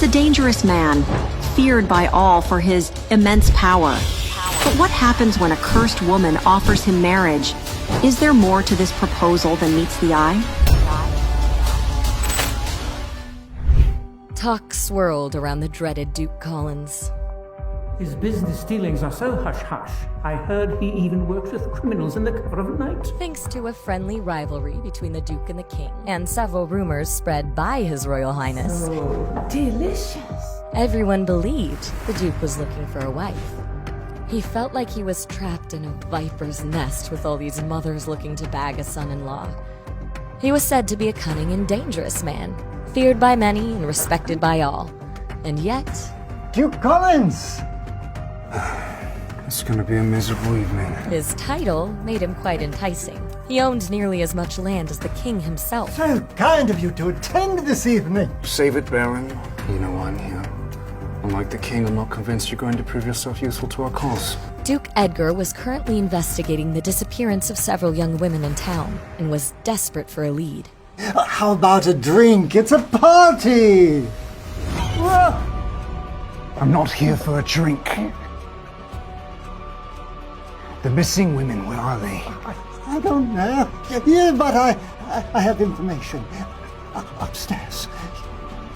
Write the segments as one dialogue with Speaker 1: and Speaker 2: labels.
Speaker 1: He's a dangerous man, feared by all for his immense power. But what happens when a cursed woman offers him marriage? Is there more to this proposal than meets the eye?
Speaker 2: Talk swirled around the dreaded Duke Collins.
Speaker 3: His business dealings are so hush-hush. I heard he even works with criminals in the cover of night.
Speaker 2: Thanks to a friendly rivalry between the Duke and the King, and several rumors spread by His Royal Highness.
Speaker 3: Oh, delicious.
Speaker 2: Everyone believed the Duke was looking for a wife. He felt like he was trapped in a viper's nest with all these mothers looking to bag a son-in-law. He was said to be a cunning and dangerous man, feared by many and respected by all. And yet...
Speaker 4: Duke Collins!
Speaker 5: It's gonna be a miserable evening.
Speaker 2: his title made him quite enticing. He owned nearly as much land as the king himself.
Speaker 4: So kind of you to attend this evening.
Speaker 5: Save it, Baron. You know I'm here. Unlike the king, I'm not convinced you're going to prove yourself useful to our cause.
Speaker 2: Duke Edgar was currently investigating the disappearance of several young women in town and was desperate for a lead.
Speaker 4: How about a drink? It's a party!
Speaker 5: I'm not here for a drink. The missing women, where are they?
Speaker 4: I don't know. Yeah, but I have information. Upstairs.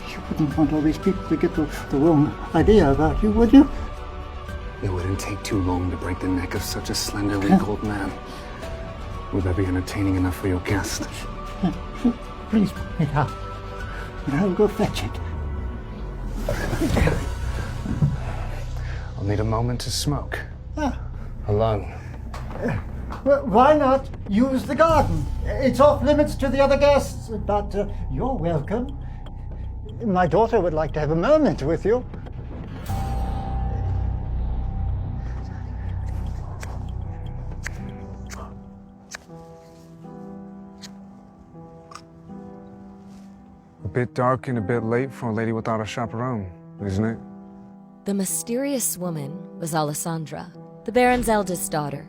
Speaker 4: You wouldn't want all these people to get the wrong idea about you, would you?
Speaker 5: It wouldn't take too long to break the neck of such a slender, weak old man. Would that be entertaining enough for your guest?
Speaker 4: Please put it up, and I'll go fetch it.
Speaker 5: I'll need a moment to smoke.
Speaker 4: Ah.
Speaker 5: Alone.
Speaker 4: Well, why not use the garden? It's off limits to the other guests, but you're welcome. My daughter would like to have a moment with you.
Speaker 5: A bit dark and a bit late for a lady without a chaperone, isn't it?
Speaker 2: The mysterious woman was Alessandra, the Baron's eldest daughter.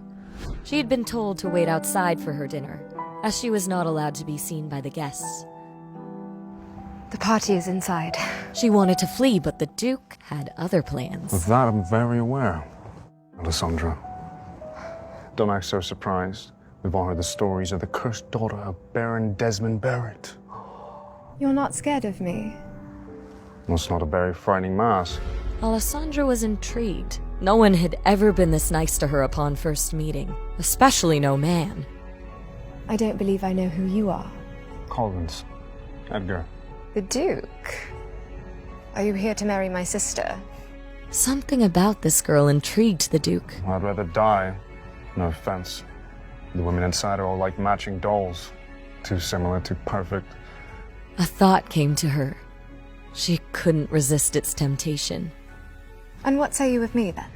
Speaker 2: She had been told to wait outside for her dinner, as she was not allowed to be seen by the guests.
Speaker 6: The party is inside.
Speaker 2: She wanted to flee, but the Duke had other plans.
Speaker 5: Of that, I'm very aware, Alessandra. Don't act so surprised. We've all heard the stories of the cursed daughter of Baron Desmond Barrett.
Speaker 6: You're not scared of me?
Speaker 5: That's not a very frightening mask.
Speaker 2: Alessandra was intrigued. No one had ever been this nice to her upon first meeting, especially no man.
Speaker 6: I don't believe I know who you are.
Speaker 5: Collins. Edgar.
Speaker 6: The Duke? Are you here to marry my sister?
Speaker 2: Something about this girl intrigued the Duke.
Speaker 5: I'd rather die. No offense. The women inside are all like matching dolls. Too similar, too perfect.
Speaker 2: A thought came to her. She couldn't resist its temptation.
Speaker 6: And what say you of me, then?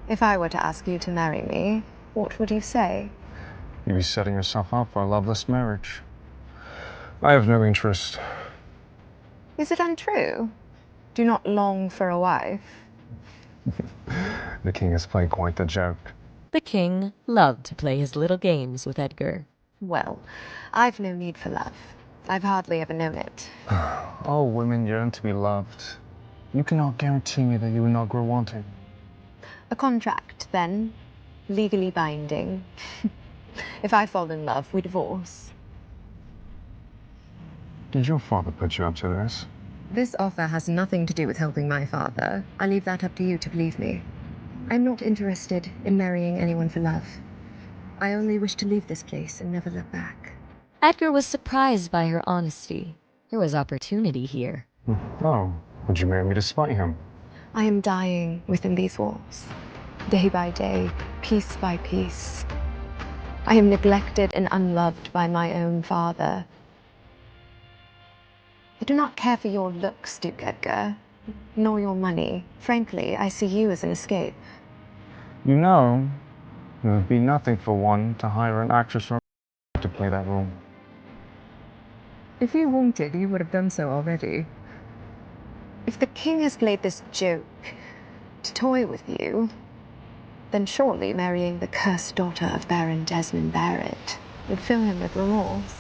Speaker 6: If I were to ask you to marry me, what would you say?
Speaker 5: You'd be setting yourself up for a loveless marriage. I have no interest.
Speaker 6: Is it untrue? Do not long for a wife?
Speaker 5: The king has played quite the joke.
Speaker 2: The king loved to play his little games with Edgar.
Speaker 6: Well, I've no need for love. I've hardly ever known it.
Speaker 5: All women yearn to be loved. You cannot guarantee me that you will not grow wanting.
Speaker 6: A contract, then. Legally binding. If I fall in love, we divorce.
Speaker 5: Did your father put you up to this?
Speaker 6: This offer has nothing to do with helping my father. I leave that up to you to believe me. I'm not interested in marrying anyone for love. I only wish to leave this place and never look back.
Speaker 2: Edgar was surprised by her honesty. There was opportunity here.
Speaker 5: Oh, would you marry me despite him?
Speaker 6: I am dying within these walls. Day by day, piece by piece. I am neglected and unloved by my own father. I do not care for your looks, Duke Edgar, nor your money. Frankly, I see you as an escape.
Speaker 5: You know, it would be nothing for one to hire an actress from to play that role.
Speaker 6: If you wanted, you would have done so already. If the king has played this joke to toy with you, then surely marrying the cursed daughter of Baron Desmond Barrett would fill him with remorse.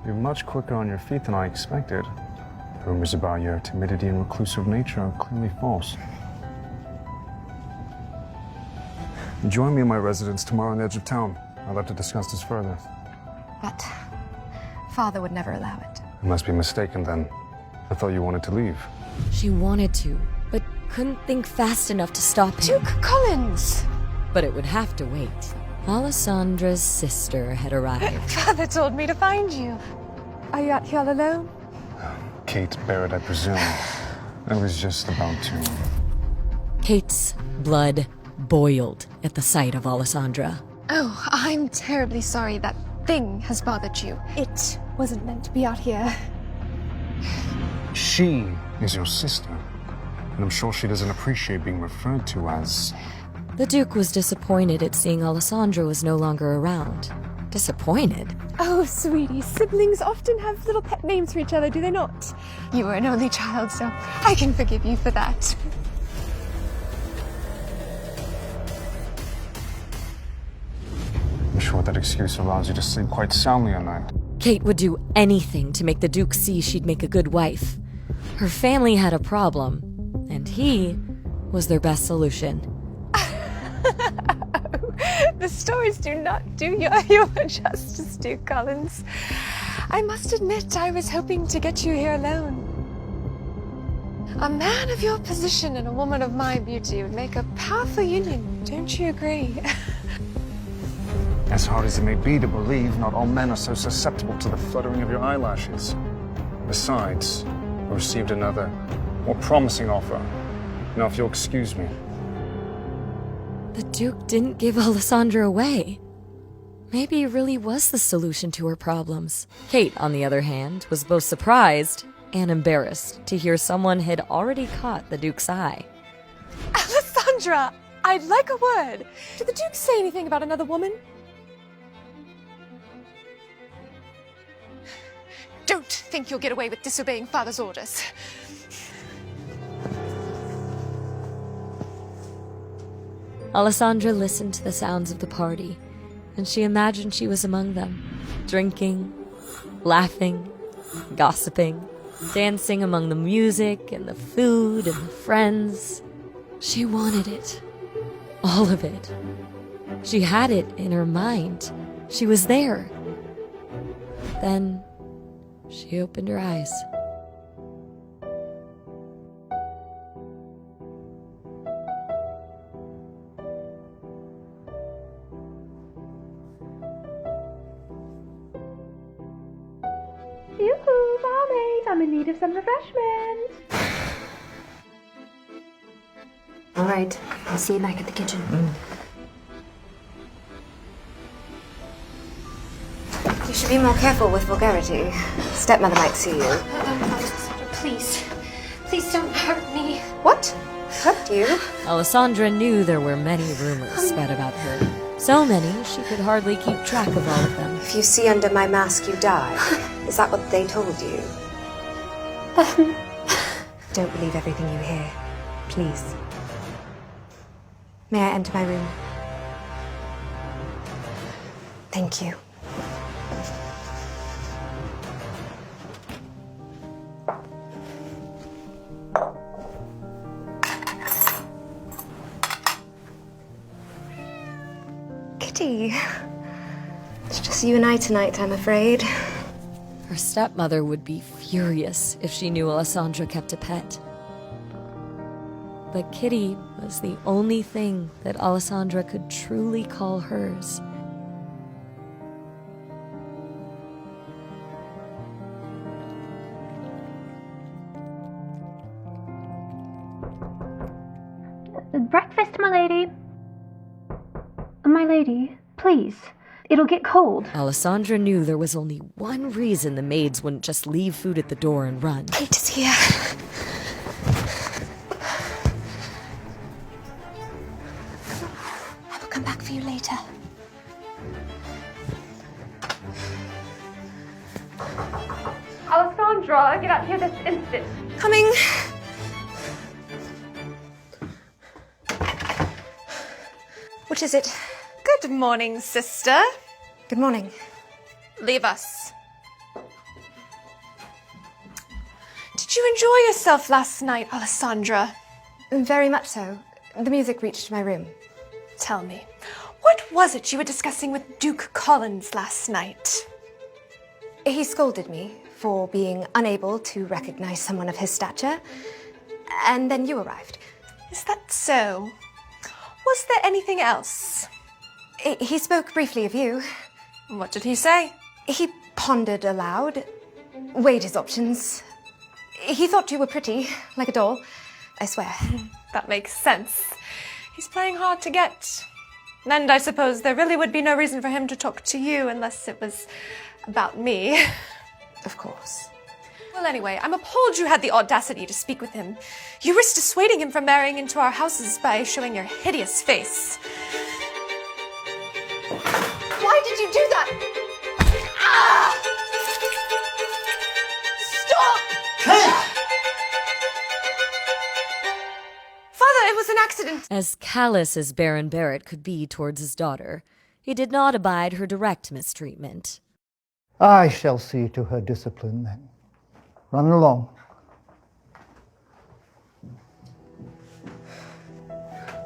Speaker 5: You're much quicker on your feet than I expected. Rumors about your timidity and reclusive nature are clearly false. Join me in my residence tomorrow on the edge of town. I'd like to discuss this further.
Speaker 6: But Father would never allow it.
Speaker 5: I must be mistaken then. I thought you wanted to leave.
Speaker 2: She wanted to, but couldn't think fast enough to stop him.
Speaker 6: Duke Collins!
Speaker 2: But it would have to wait. Alessandra's sister had arrived.
Speaker 6: Father told me to find you. Are you out here all alone?
Speaker 5: Kate Barrett, I presume. I was just about to.
Speaker 2: Kate's blood boiled at the sight of Alessandra.
Speaker 6: Oh, I'm terribly sorry that thing has bothered you. It wasn't meant to be out here.
Speaker 5: She is your sister, and I'm sure she doesn't appreciate being referred to as...
Speaker 2: The Duke was disappointed at seeing Alessandra was no longer around. Disappointed?
Speaker 6: Oh, sweetie, siblings often have little pet names for each other, do they not? You were an only child, so I can forgive you for that.
Speaker 5: I'm sure that excuse allows you to sleep quite soundly at night.
Speaker 2: Kate would do anything to make the Duke see she'd make a good wife. Her family had a problem, and he was their best solution.
Speaker 6: The stories do not do you justice, Duke Collins. I must admit, I was hoping to get you here alone. A man of your position and a woman of my beauty would make a powerful union, don't you agree?
Speaker 5: As hard as it may be to believe, not all men are so susceptible to the fluttering of your eyelashes. Besides, I received another, more promising offer. Now, if you'll excuse me.
Speaker 2: The Duke didn't give Alessandra away. Maybe he really was the solution to her problems. Kate, on the other hand, was both surprised and embarrassed to hear someone had already caught the Duke's eye.
Speaker 6: Alessandra, I'd like a word. Did the Duke say anything about another woman? Don't think you'll get away with disobeying Father's orders.
Speaker 2: Alessandra listened to the sounds of the party, and she imagined she was among them, drinking, laughing, gossiping, dancing among the music and the food and the friends. She wanted it. All of it. She had it in her mind. She was there. Then she opened her eyes.
Speaker 7: Yoo-hoo, barmaid, I'm in need of some refreshment.
Speaker 8: All right, I'll see you back at the kitchen. You should be more careful with vulgarity. Stepmother might see you.
Speaker 7: Please, please don't hurt me.
Speaker 8: What? Hurt you?
Speaker 2: Alessandra knew there were many rumors spread about her. So many, she could hardly keep track of all of them.
Speaker 8: If you see under my mask, you die. Is that what they told you? Don't believe everything you hear. Please. May I enter my room? Thank you. Kitty. It's just you and I tonight, I'm afraid.
Speaker 2: Her stepmother would be furious if she knew Alessandra kept a pet. But Kitty was the only thing that Alessandra could truly call hers.
Speaker 7: Breakfast, my lady. My lady, please. It'll get cold.
Speaker 2: Alessandra knew there was only one reason the maids wouldn't just leave food at the door and run.
Speaker 8: Kate is here. I will come back for you later.
Speaker 7: Alessandra, get out here this instant.
Speaker 8: Coming. What is it?
Speaker 6: Good morning, sister.
Speaker 8: Good morning.
Speaker 6: Leave us.
Speaker 9: Did you enjoy yourself last night, Alessandra?
Speaker 8: Very much so. The music reached my room.
Speaker 9: Tell me, what was it you were discussing with Duke Collins last night?
Speaker 8: He scolded me for being unable to recognize someone of his stature, and then you arrived.
Speaker 9: Is that so? Was there anything else?
Speaker 8: He spoke briefly of you.
Speaker 9: What did he say?
Speaker 8: He pondered aloud, weighed his options. He thought you were pretty, like a doll, I swear.
Speaker 9: That makes sense. He's playing hard to get. And I suppose there really would be no reason for him to talk to you unless it was about me.
Speaker 8: Of course.
Speaker 9: Well, anyway, I'm appalled you had the audacity to speak with him. You risked dissuading him from marrying into our houses by showing your hideous face.
Speaker 6: Why did you do that? Ah! Stop!
Speaker 9: Father, it was an accident.
Speaker 2: As callous as Baron Barrett could be towards his daughter, he did not abide her direct mistreatment.
Speaker 4: I shall see to her discipline then. Run along.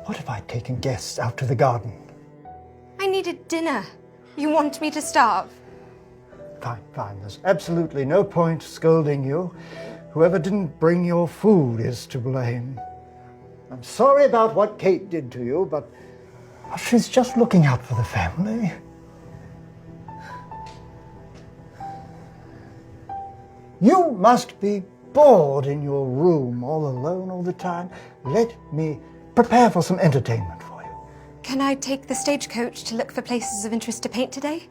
Speaker 4: What have I taken guests out to the garden?
Speaker 8: I needed dinner. You want me to starve?
Speaker 4: Fine, fine. There's absolutely no point scolding you. Whoever didn't bring your food is to blame. I'm sorry about what Kate did to you, but she's just looking out for the family. You must be bored in your room all alone all the time. Let me prepare for some entertainment for you.
Speaker 8: Can I take the stagecoach to look for places of interest to paint today?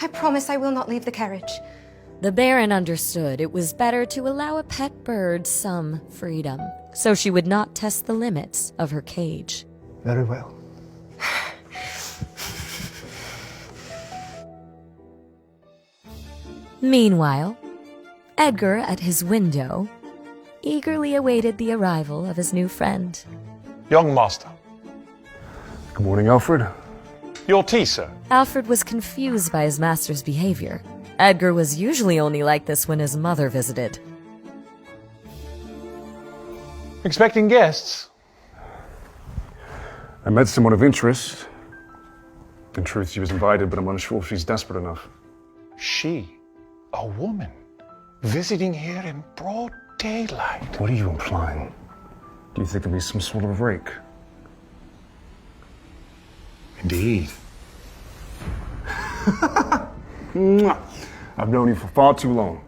Speaker 8: I promise I will not leave the carriage.
Speaker 2: The Baron understood it was better to allow a pet bird some freedom, so she would not test the limits of her cage.
Speaker 4: Very well.
Speaker 2: Meanwhile, Edgar, at his window, eagerly awaited the arrival of his new friend.
Speaker 10: Young master.
Speaker 5: Good morning, Alfred.
Speaker 10: Your tea, sir.
Speaker 2: Alfred was confused by his master's behavior. Edgar was usually only like this when his mother visited.
Speaker 10: Expecting guests?
Speaker 5: I met someone of interest. In truth, she was invited, but I'm unsure if she's desperate enough.
Speaker 10: She, a woman, visiting here in broad daylight.
Speaker 5: What are you implying? Do you think it'll be some sort of rake?
Speaker 10: Indeed.
Speaker 5: I've known you for far too long.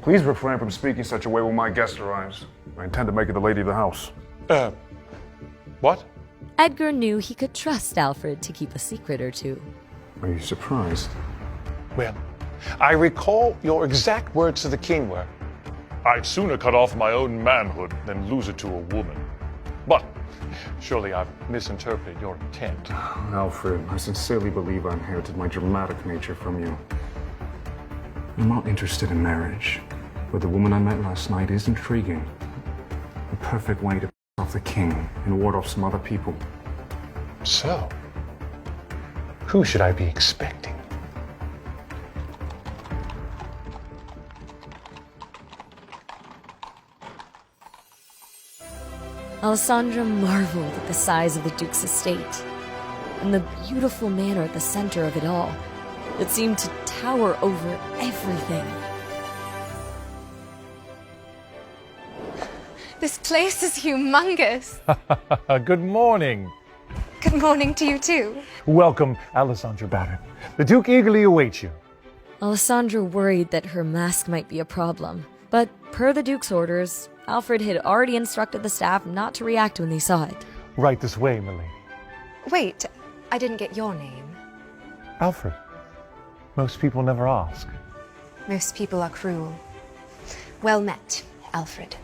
Speaker 5: Please refrain from speaking such a way when my guest arrives. I intend to make her the lady of the house.
Speaker 10: What?
Speaker 2: Edgar knew he could trust Alfred to keep a secret or two.
Speaker 5: Are you surprised?
Speaker 10: Well, I recall your exact words to the king were, "I'd sooner cut off my own manhood than lose it to a woman." But surely I've misinterpreted your intent.
Speaker 5: Alfred, I sincerely believe I inherited my dramatic nature from you. I'm not interested in marriage, but the woman I met last night is intriguing. The perfect way to piss off the king and ward off some other people.
Speaker 10: So, who should I be expecting?
Speaker 2: Alessandra marveled at the size of the Duke's estate, and the beautiful manor at the center of it all. It seemed to tower over everything.
Speaker 8: This place is humongous.
Speaker 10: Good morning.
Speaker 8: Good morning to you too.
Speaker 10: Welcome, Alessandra Barrett. The Duke eagerly awaits you.
Speaker 2: Alessandra worried that her mask might be a problem, but per the Duke's orders, Alfred had already instructed the staff not to react when they saw it.
Speaker 10: Right this way, milady.
Speaker 8: Wait, I didn't get your name.
Speaker 10: Alfred. Most people never ask.
Speaker 8: Most people are cruel. Well met, Alfred.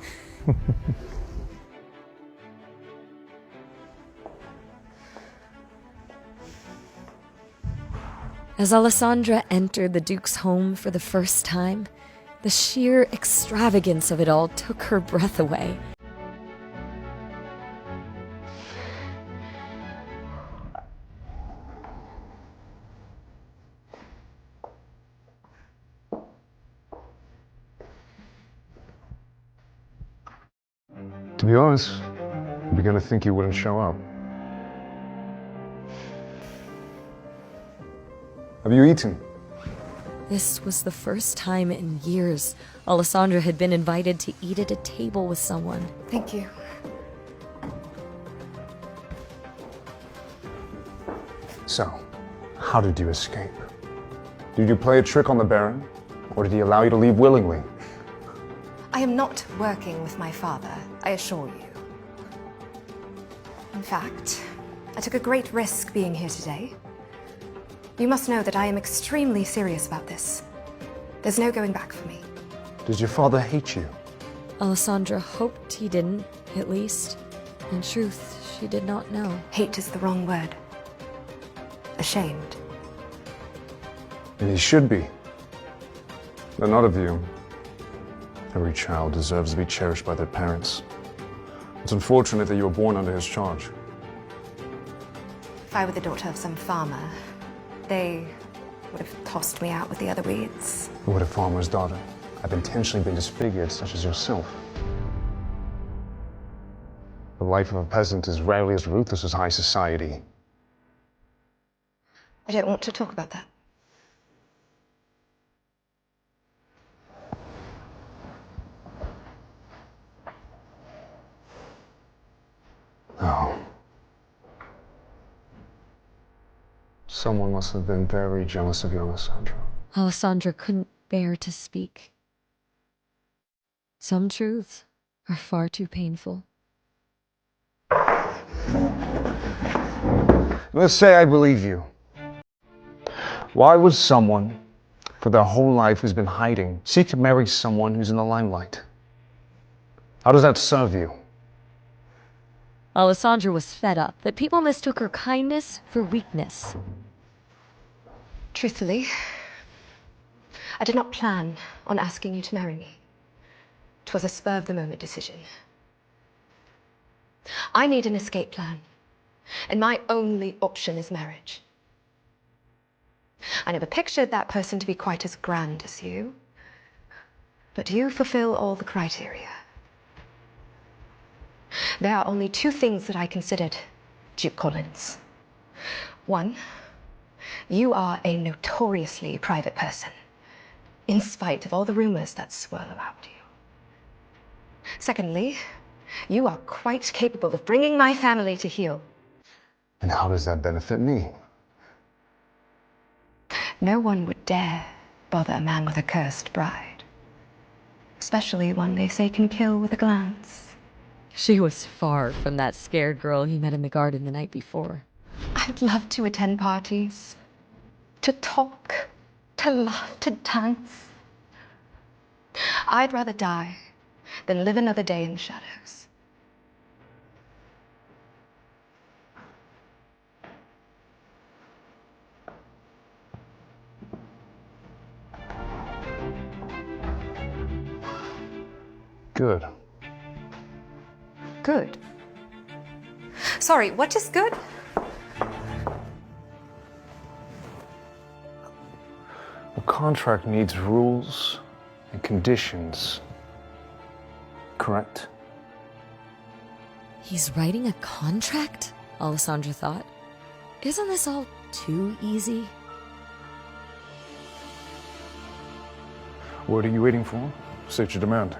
Speaker 2: As Alessandra entered the Duke's home for the first time, the sheer extravagance of it all took her breath away.
Speaker 5: To be honest, I'm beginning to think you wouldn't show up. Have you eaten?
Speaker 2: This was the first time in years Alessandra had been invited to eat at a table with someone.
Speaker 8: Thank you.
Speaker 5: So, how did you escape? Did you play a trick on the Baron? Or did he allow you to leave willingly?
Speaker 8: I am not working with my father, I assure you. In fact, I took a great risk being here today. You must know that I am extremely serious about this. There's no going back for me.
Speaker 5: Does your father hate you?
Speaker 2: Alessandra hoped he didn't, at least. In truth, she did not know.
Speaker 8: Hate is the wrong word. Ashamed.
Speaker 5: And he should be. But not of you. Every child deserves to be cherished by their parents. It's unfortunate that you were born under his charge.
Speaker 8: If I were the daughter of some farmer, they would have tossed me out with the other weeds.
Speaker 5: What a farmer's daughter? I've intentionally been disfigured, such as yourself. The life of a peasant is rarely as ruthless as high society.
Speaker 8: I don't want to talk about that.
Speaker 5: No. Someone must have been very jealous of you, Alessandra.
Speaker 2: Alessandra couldn't bear to speak. Some truths are far too painful.
Speaker 5: Let's say I believe you. Why would someone, for their whole life who's been hiding, seek to marry someone who's in the limelight? How does that serve you?
Speaker 2: Alessandra was fed up that people mistook her kindness for weakness.
Speaker 8: Truthfully, I did not plan on asking you to marry me. It was a spur-of-the-moment decision. I need an escape plan, and my only option is marriage. I never pictured that person to be quite as grand as you, but you fulfill all the criteria. There are only two things that I considered, Duke Collins. One, you are a notoriously private person, in spite of all the rumors that swirl about you. Secondly, you are quite capable of bringing my family to heel.
Speaker 5: And how does that benefit me?
Speaker 8: No one would dare bother a man with a cursed bride, especially one they say can kill with a glance.
Speaker 2: She was far from that scared girl he met in the garden the night before.
Speaker 8: I'd love to attend parties, to talk, to laugh, to dance. I'd rather die than live another day in the shadows.
Speaker 5: Good.
Speaker 8: Good. Sorry, what is good?
Speaker 5: A contract needs rules and conditions. Correct?
Speaker 2: He's writing a contract? Alessandra thought. Isn't this all too easy?
Speaker 5: What are you waiting for? State your demand.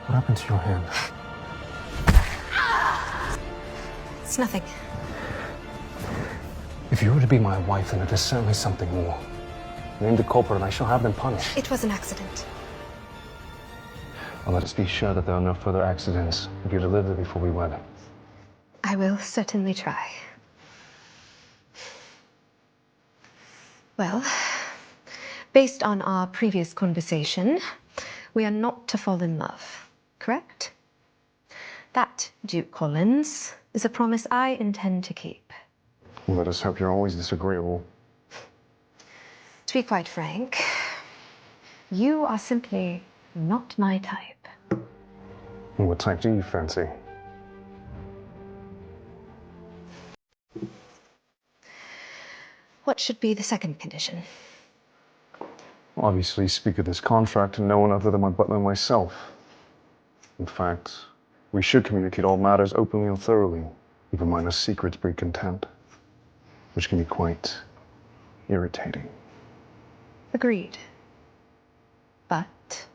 Speaker 5: What happened to your hand?
Speaker 8: It's nothing.
Speaker 5: If you were to be my wife, then it is certainly something more. Name the culprit and I shall have them punished.
Speaker 8: It was an accident.
Speaker 5: Well, let us be sure that there are no further accidents if you deliver before we wed.
Speaker 8: I will certainly try. Well, based on our previous conversation, we are not to fall in love, correct? That, Duke Collins, is a promise I intend to keep.
Speaker 5: Well, let us hope you're always disagreeable.
Speaker 8: To be quite frank, you are simply not my type.
Speaker 5: And what type do you fancy?
Speaker 8: What should be the second condition?
Speaker 5: Obviously, speak of this contract to no one other than my butler and myself. In fact, we should communicate all matters openly and thoroughly, even minor secrets breed contempt, which can be quite irritating.
Speaker 8: Agreed. But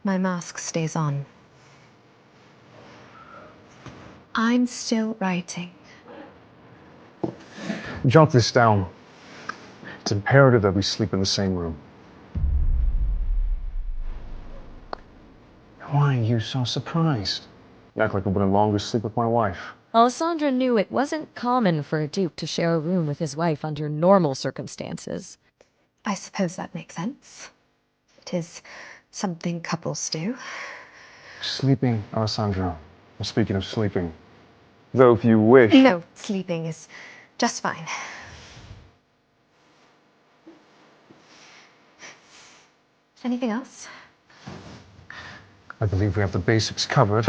Speaker 8: my mask stays on. I'm still writing.
Speaker 5: Jot this down. It's imperative that we sleep in the same room. Why are you so surprised? You act like I wouldn't longer sleep with my wife.
Speaker 2: Alessandra knew it wasn't common for a duke to share a room with his wife under normal circumstances.
Speaker 8: I suppose that makes sense. It is something couples do.
Speaker 5: Sleeping, Alessandra. I'm speaking of sleeping. Though if you wish...
Speaker 8: No, sleeping is just fine. Anything else?
Speaker 5: I believe we have the basics covered.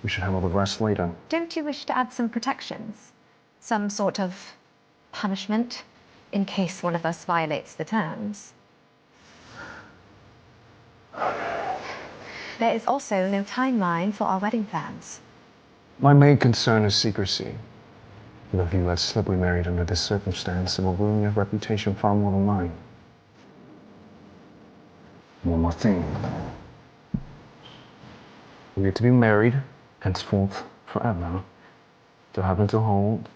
Speaker 5: We should handle the rest later.
Speaker 8: Don't you wish to add some protections? Some sort of punishment in case one of us violates the terms? There is also no timeline for our wedding plans.
Speaker 5: My main concern is secrecy. And if you let slip we married under this circumstance, it will ruin your reputation far more than mine. One more thing. We need to be married, henceforth, forever, to have and to hold.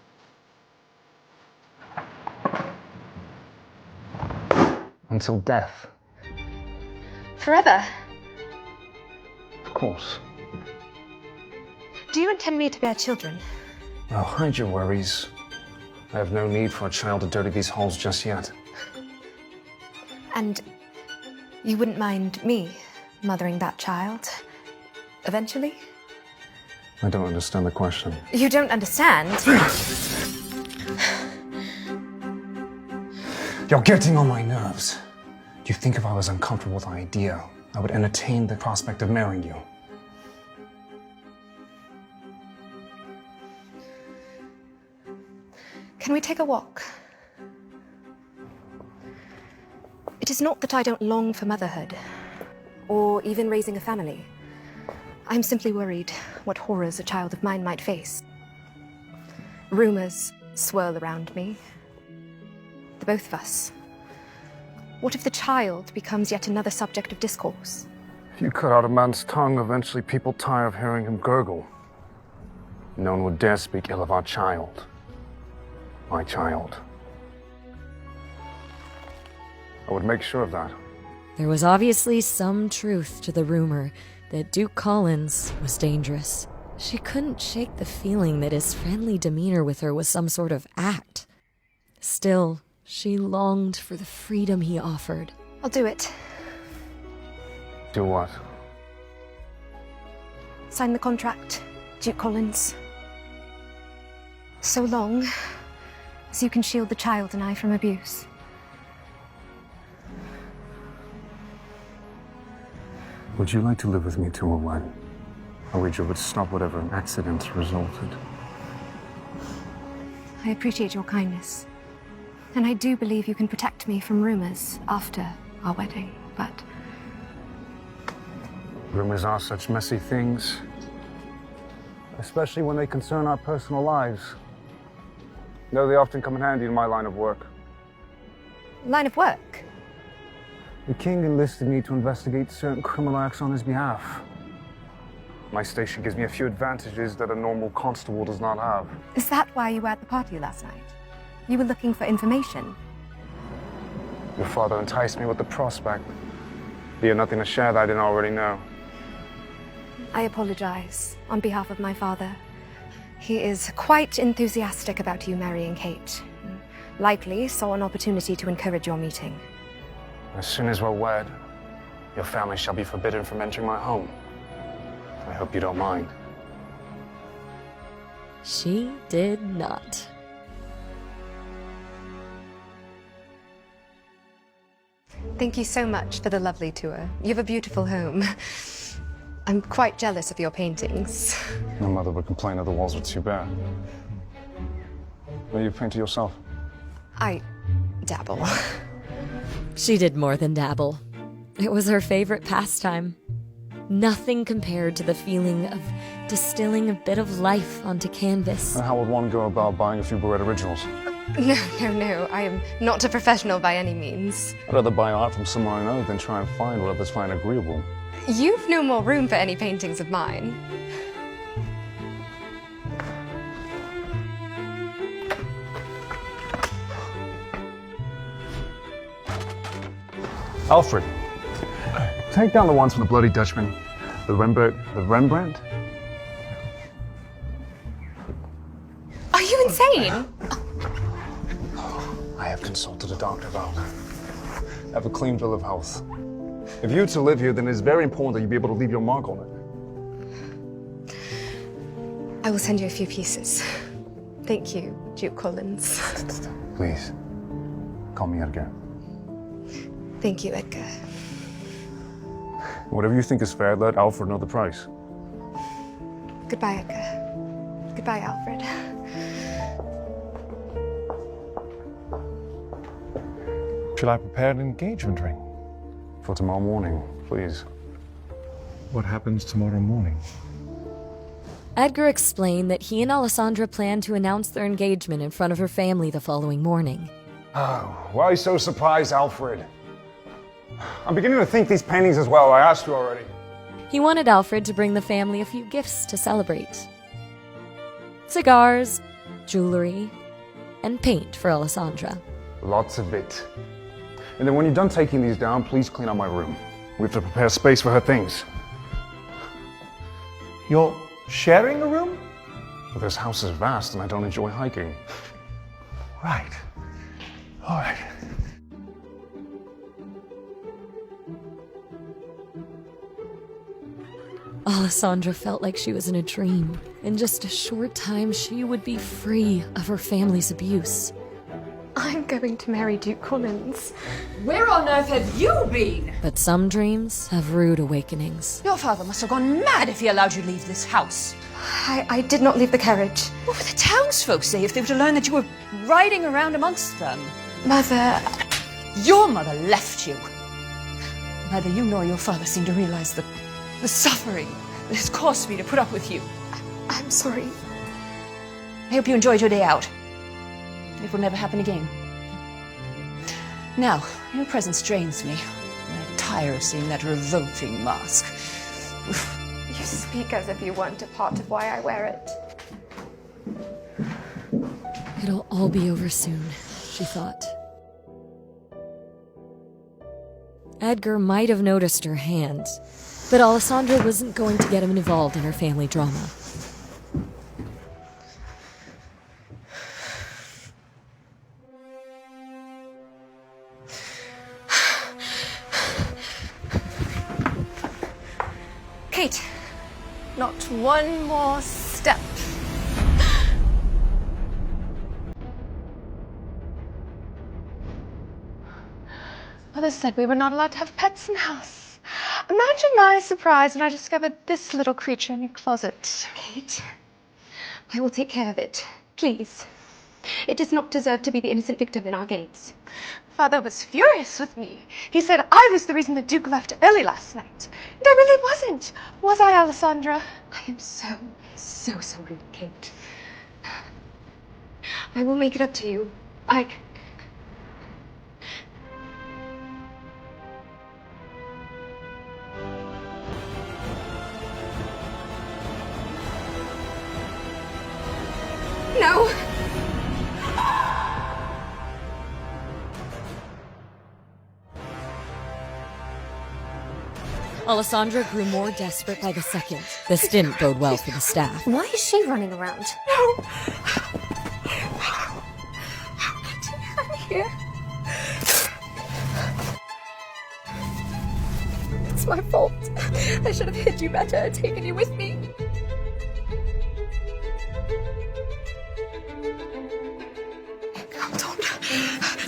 Speaker 5: Until death.
Speaker 8: Forever?
Speaker 5: Of course.
Speaker 8: Do you intend me to bear children?
Speaker 5: Oh, hide your worries. I have no need for a child to dirty these halls just yet.
Speaker 8: And you wouldn't mind me mothering that child? Eventually?
Speaker 5: I don't understand the question.
Speaker 8: You don't understand?
Speaker 5: You're getting on my nerves. Do you think if I was uncomfortable with the idea, I would entertain the prospect of marrying you?
Speaker 8: Can we take a walk? It is not that I don't long for motherhood, or even raising a family. I'm simply worried what horrors a child of mine might face. Rumors swirl around me. The both of us. What if the child becomes yet another subject of discourse?
Speaker 5: If you cut out a man's tongue, eventually people tire of hearing him gurgle. No one would dare speak ill of our child. My child. I would make sure of that.
Speaker 2: There was obviously some truth to the rumor that Duke Collins was dangerous. She couldn't shake the feeling that his friendly demeanor with her was some sort of act. Still, she longed for the freedom he offered.
Speaker 8: I'll do it.
Speaker 5: Do what?
Speaker 8: Sign the contract, Duke Collins. So long as you can shield the child and I from abuse.
Speaker 5: Would you like to live with me till we're wed? I wager would stop whatever accidents resulted.
Speaker 8: I appreciate your kindness. And I do believe you can protect me from rumors after our wedding, but...
Speaker 5: Rumors are such messy things. Especially when they concern our personal lives. Though they often come in handy in my line of work.
Speaker 8: Line of work?
Speaker 5: The king enlisted me to investigate certain criminal acts on his behalf. My station gives me a few advantages that a normal constable does not have.
Speaker 8: Is that why you were at the party last night? You were looking for information?
Speaker 5: Your father enticed me with the prospect. He had nothing to share that I didn't already know.
Speaker 8: I apologize on behalf of my father. He is quite enthusiastic about you marrying Kate. Likely saw an opportunity to encourage your meeting.
Speaker 5: As soon as we're wed, your family shall be forbidden from entering my home. I hope you don't mind.
Speaker 2: She did not.
Speaker 8: Thank you so much for the lovely tour. You have a beautiful home. I'm quite jealous of your paintings.
Speaker 5: My mother would complain that the walls were too bare. Will you paint it yourself?
Speaker 8: I dabble.
Speaker 2: She did more than dabble. It was her favorite pastime. Nothing compared to the feeling of distilling a bit of life onto canvas.
Speaker 5: And how would one go about buying a few Barrett originals?
Speaker 8: No. I am not a professional by any means.
Speaker 5: I'd rather buy art from someone I know than try and find what others find agreeable.
Speaker 8: You've no more room for any paintings of mine.
Speaker 5: Alfred, take down the ones from the Bloody Dutchman, the Rembrandt.
Speaker 8: Are you insane?
Speaker 5: I have consulted a doctor about that. I have a clean bill of health. If you're to live here, then it's very important that you be able to leave your mark on it.
Speaker 8: I will send you a few pieces. Thank you, Duke Collins.
Speaker 5: Please, call me Edgar.
Speaker 8: Thank you, Edgar.
Speaker 5: Whatever you think is fair, let Alfred know the price.
Speaker 8: Goodbye, Edgar. Goodbye, Alfred.
Speaker 10: Shall I prepare an engagement ring?
Speaker 5: For tomorrow morning, please.
Speaker 10: What happens tomorrow morning?
Speaker 2: Edgar explained that he and Alessandra planned to announce their engagement in front of her family the following morning.
Speaker 5: Oh, why are you so surprised, Alfred? I'm beginning to think these paintings as well. I asked you already.
Speaker 2: He wanted Alfred to bring the family a few gifts to celebrate. Cigars, jewelry, and paint for Alessandra.
Speaker 5: Lots of it. And then when you're done taking these down, please clean out my room. We have to prepare space for her things.
Speaker 10: You're sharing a room?
Speaker 5: Well, this house is vast and I don't enjoy hiking.
Speaker 10: Right. All right.
Speaker 2: Alessandra felt like she was in a dream. In just a short time, she would be free of her family's abuse.
Speaker 8: I'm going to marry Duke Collins.
Speaker 11: Where on earth have you been?
Speaker 2: But some dreams have rude awakenings.
Speaker 11: Your father must have gone mad if he allowed you to leave this house.
Speaker 8: I did not leave the carriage.
Speaker 11: What would the townsfolk say if they were to learn that you were riding around amongst them?
Speaker 8: Mother...
Speaker 11: Your mother left you. Neither you nor your father seem to realize the suffering that has caused me to put up with you.
Speaker 8: I'm sorry.
Speaker 11: I hope you enjoyed your day out. It will never happen again. Now, your presence drains me. I'm tired of seeing that revolting mask.
Speaker 8: You speak as if you weren't a part of why I wear it.
Speaker 2: It'll all be over soon, she thought. Edgar might have noticed her hand, but Alessandra wasn't going to get him involved in her family drama.
Speaker 9: Kate, not one more step.
Speaker 6: Mother said we were not allowed to have pets in the house. Imagine my surprise when I discovered this little creature in your closet.
Speaker 8: Kate, I will take care of it. Please. It does not deserve to be the innocent victim in our games.
Speaker 6: Father was furious with me. He said I was the reason the Duke left early last night. And I really wasn't. Was I, Alessandra?
Speaker 8: I am so sorry, Kate. I will make it up to you. No!
Speaker 2: Alessandra grew more desperate by the second. This didn't bode well for the staff.
Speaker 7: Why is she running around?
Speaker 6: No!
Speaker 7: I'm here.
Speaker 6: It's my fault. I should have hid you better and taken you with me.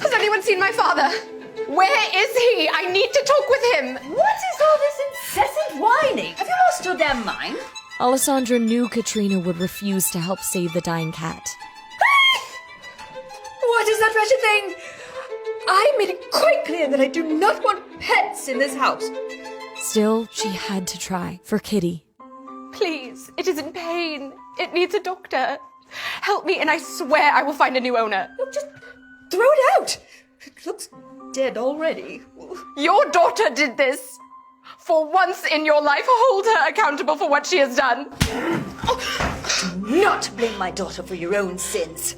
Speaker 8: Has anyone seen my father? Where is he? I need to talk with him.
Speaker 11: What is all this incessant whining? Have you lost your damn mind?
Speaker 2: Alessandra knew Katrina would refuse to help save the dying cat.
Speaker 11: is that wretched thing? I made it quite clear that I do not want pets in this house.
Speaker 2: Still, she had to try for Kitty.
Speaker 9: Please, it is in pain. It needs a doctor. Help me, and I swear I will find a new owner.
Speaker 11: Look, just throw it out. It looks dead already.
Speaker 9: Your daughter did this. For once in your life, hold her accountable for what she has done.
Speaker 11: Do not blame my daughter for your own sins.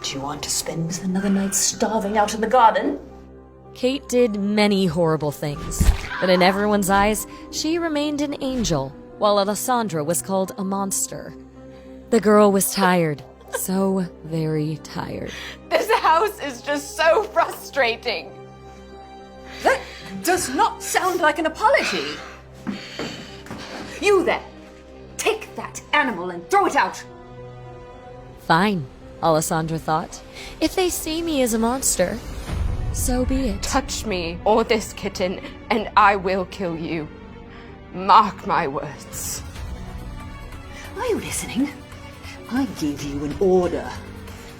Speaker 11: Do you want to spend another night starving out in the garden?
Speaker 2: Kate did many horrible things, but in everyone's eyes, she remained an angel, while Alessandra was called a monster. The girl was tired, so very tired.
Speaker 9: This house is just so frustrating.
Speaker 11: That does not sound like an apology. You there, take that animal and throw it out.
Speaker 2: Fine, Alessandra thought. If they see me as a monster, so be it.
Speaker 9: Touch me or this kitten, and I will kill you. Mark my words.
Speaker 11: Are you listening? I gave you an order.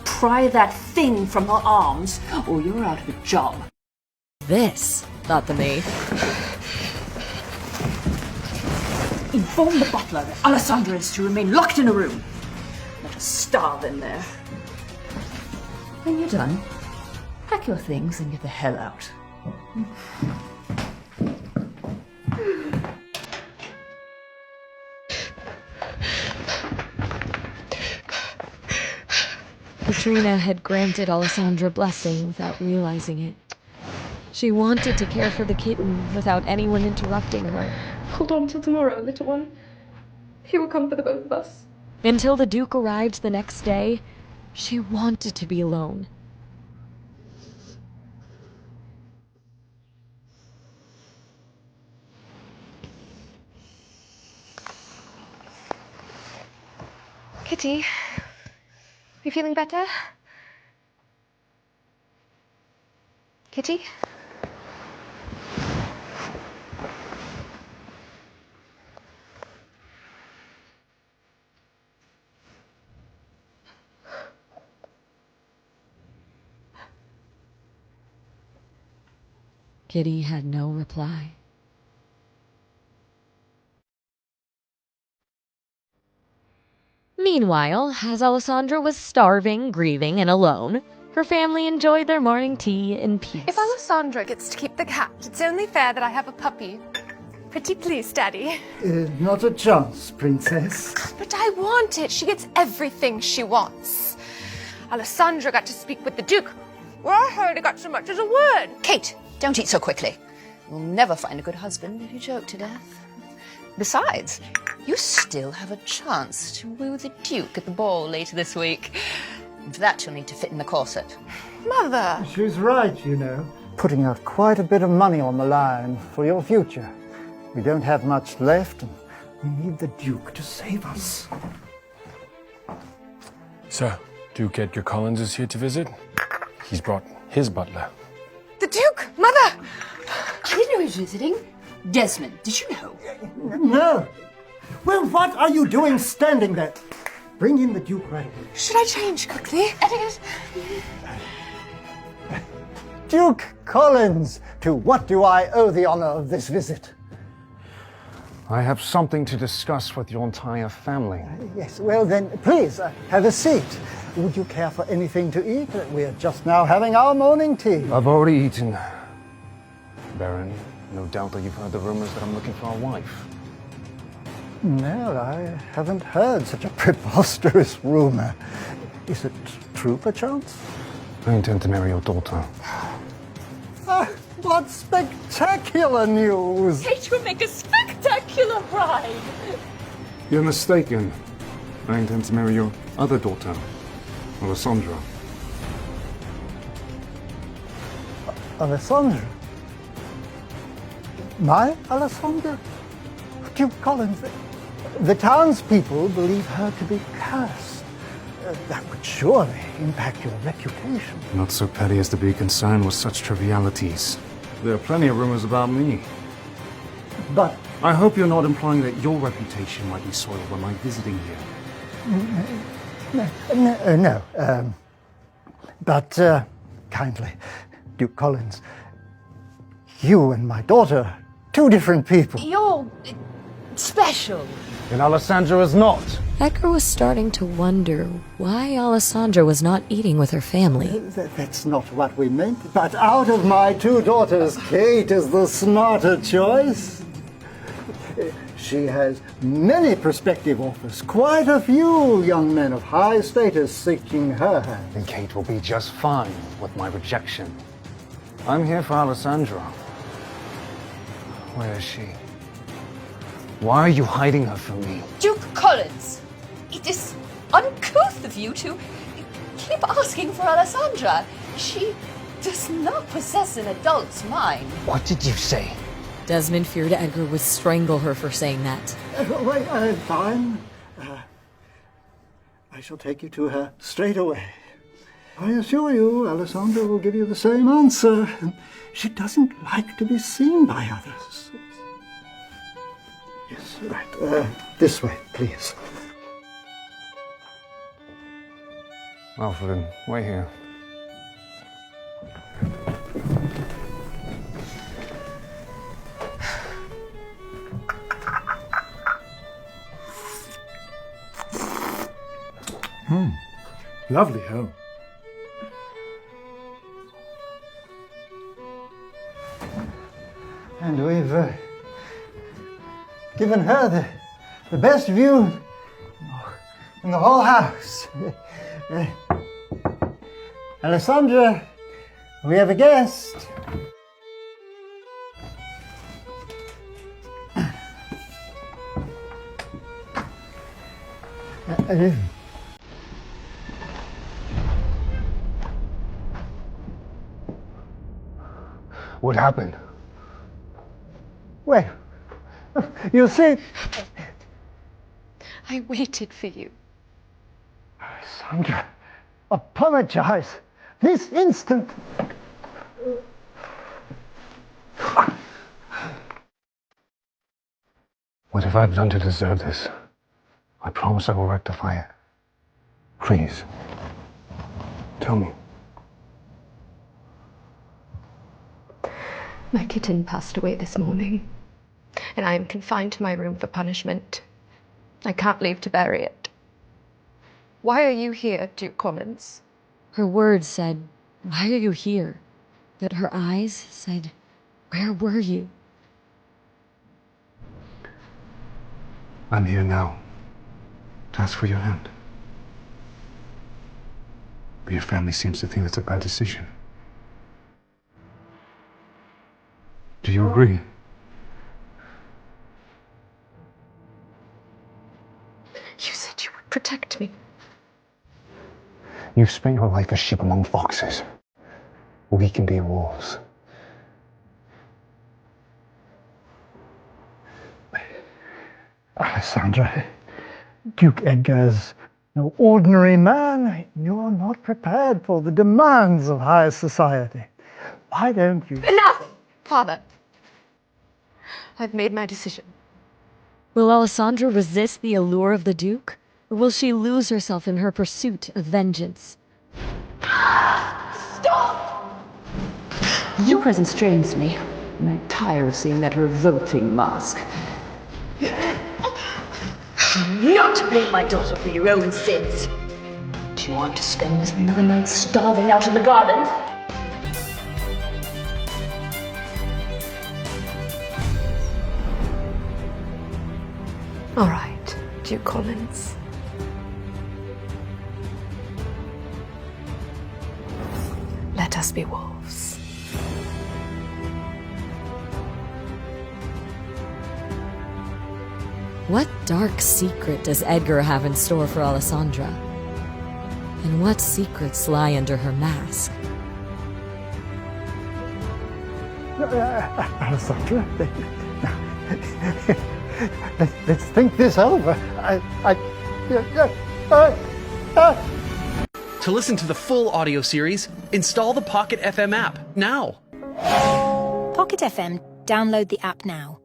Speaker 11: Pry that thing from her arms, or you're out of a job.
Speaker 2: This, thought the maid.
Speaker 11: Inform the butler that Alessandra is to remain locked in a room. Let her starve in there. When you're done, pack your things and get the hell out.
Speaker 2: Katrina had granted Alessandra blessing without realizing it. She wanted to care for the kitten without anyone interrupting her.
Speaker 9: Hold on till tomorrow, little one. He will come for the both of us.
Speaker 2: Until the Duke arrived the next day, she wanted to be alone.
Speaker 8: Kitty, you feeling better? Kitty?
Speaker 2: Kitty had no reply. Meanwhile, as Alessandra was starving, grieving, and alone, her family enjoyed their morning tea in peace.
Speaker 9: If Alessandra gets to keep the cat, it's only fair that I have a puppy. Pretty please, Daddy.
Speaker 4: Not a chance, Princess.
Speaker 9: But I want it. She gets everything she wants. Alessandra got to speak with the Duke, where I hardly got so much as a word.
Speaker 11: Kate, don't eat so quickly. You'll never find a good husband if you choke to death. Besides, you still have a chance to woo the Duke at the ball later this week. And for that, you'll need to fit in the corset.
Speaker 9: Mother!
Speaker 4: She's right, you know. Putting out quite a bit of money on the line for your future. We don't have much left, and we need the Duke to save us.
Speaker 12: Sir, Duke Edgar Collins is here to visit. He's brought his butler.
Speaker 9: The Duke! Mother!
Speaker 11: I didn't know he was visiting. Desmond, did you know?
Speaker 4: No. Well, what are you doing standing there? Bring in the Duke right away.
Speaker 9: Should I change quickly? Etiquette.
Speaker 4: Duke Collins, to what do I owe the honor of this visit?
Speaker 5: I have something to discuss with your entire family.
Speaker 4: Yes, well then, please, have a seat. Would you care for anything to eat? We're just now having our morning tea.
Speaker 5: I've already eaten. Baron, no doubt that you've heard the rumors that I'm looking for a wife.
Speaker 4: No, I haven't heard such a preposterous rumor. Is it true, perchance?
Speaker 5: I intend to marry your daughter.
Speaker 4: Ah, what spectacular news!
Speaker 11: Kate will make a spectacular bride!
Speaker 5: You're mistaken. I intend to marry your other daughter, Alessandra.
Speaker 4: Alessandra? My Alessandra? Duke Collins, the townspeople believe her to be cursed. That would surely impact your reputation.
Speaker 5: Not so petty as to be concerned with such trivialities. There are plenty of rumors about me.
Speaker 4: But
Speaker 5: I hope you're not implying that your reputation might be soiled by my visiting here.
Speaker 4: no. But, kindly, Duke Collins, you and my daughter, two different people.
Speaker 11: You're special.
Speaker 5: And Alessandra is not.
Speaker 2: Edgar was starting to wonder why Alessandra was not eating with her family.
Speaker 4: That's not what we meant. But out of my two daughters, Kate is the smarter choice. She has many prospective offers, quite a few young men of high status seeking her hand.
Speaker 5: And Kate will be just fine with my rejection. I'm here for Alessandra. Where is she? Why are you hiding her from me?
Speaker 11: Duke Collins, it is uncouth of you to keep asking for Alessandra. She does not possess an adult's mind.
Speaker 5: What did you say?
Speaker 2: Desmond feared Edgar would strangle her for saying that.
Speaker 4: Wait, fine. I shall take you to her straight away. I assure you, Alessandra will give you the same answer. She doesn't like to be seen by others. Yes, right. This way, please.
Speaker 5: Alfred, wait here.
Speaker 3: Lovely home.
Speaker 4: And we've given her the best view in the whole house. Alessandra, we have a guest.
Speaker 5: What happened?
Speaker 4: Well, you see,
Speaker 8: I waited for you.
Speaker 4: Alessandra, apologize this instant.
Speaker 5: What have I done to deserve this? I promise I will rectify it. Please, tell me.
Speaker 8: My kitten passed away this morning, and I am confined to my room for punishment. I can't leave to bury it. Why are you here, Duke Collins?
Speaker 2: Her words said, "Why are you here?" But her eyes said, "Where were you?"
Speaker 5: I'm here now to ask for your hand. But your family seems to think that's a bad decision. Do you agree?
Speaker 8: You said you would protect me.
Speaker 5: You've spent your life a sheep among foxes. We can be wolves.
Speaker 4: Alessandra, Duke Edgar is no ordinary man. You're not prepared for the demands of high society. Why don't you...
Speaker 8: Enough! Father, I've made my decision.
Speaker 2: Will Alessandra resist the allure of the Duke? Or will she lose herself in her pursuit of vengeance?
Speaker 8: Stop!
Speaker 13: Your presence strains me. I'm tired of seeing that revolting mask. Not to blame my daughter for your own sins. Do you want to spend another night starving out in the garden?
Speaker 8: All right, Duke Collins. Let us be wolves.
Speaker 2: What dark secret does Edgar have in store for Alessandra? And what secrets lie under her mask?
Speaker 4: Alessandra, let's think this over.
Speaker 14: To listen to the full audio series, install the Pocket FM app now.
Speaker 15: Pocket FM. Download the app now.